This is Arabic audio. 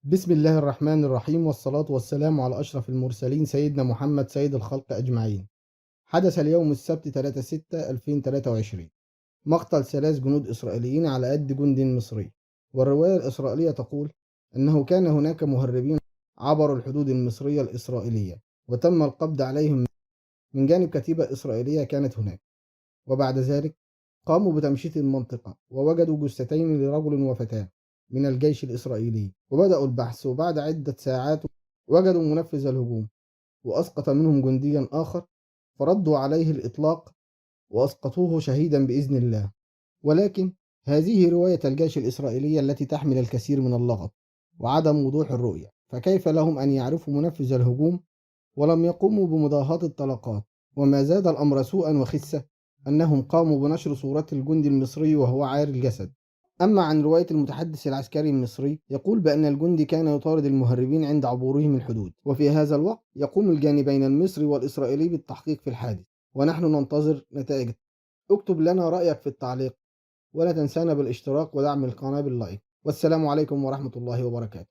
بسم الله الرحمن الرحيم، والصلاة والسلام على أشرف المرسلين سيدنا محمد سيد الخلق أجمعين. حدث اليوم السبت 3/6/2023 مقتل 3 جنود إسرائيليين على يد جند مصري. والرواية الإسرائيلية تقول أنه كان هناك مهربين عبروا الحدود المصرية الإسرائيلية، وتم القبض عليهم من جانب كتيبة إسرائيلية كانت هناك. وبعد ذلك قاموا بتمشيط المنطقة ووجدوا جثتين لرجل وفتاة من الجيش الإسرائيلي، وبدأوا البحث. وبعد عدة ساعات وجدوا منفذ الهجوم وأسقط منهم جنديا آخر، فردوا عليه الإطلاق وأسقطوه شهيدا بإذن الله. ولكن هذه رواية الجيش الإسرائيلي التي تحمل الكثير من اللغط وعدم وضوح الرؤية، فكيف لهم أن يعرفوا منفذ الهجوم ولم يقوموا بمضاهاة الطلقات؟ وما زاد الأمر سوءا وخسة أنهم قاموا بنشر صورة الجندي المصري وهو عاري الجسد. أما عن رواية المتحدث العسكري المصري، يقول بأن الجندي كان يطارد المهربين عند عبورهم الحدود، وفي هذا الوقت يقوم الجانبين المصري والإسرائيلي بالتحقيق في الحادث، ونحن ننتظر نتائج. اكتب لنا رأيك في التعليق، ولا تنسانا بالاشتراك ودعم القناة باللايك. والسلام عليكم ورحمة الله وبركاته.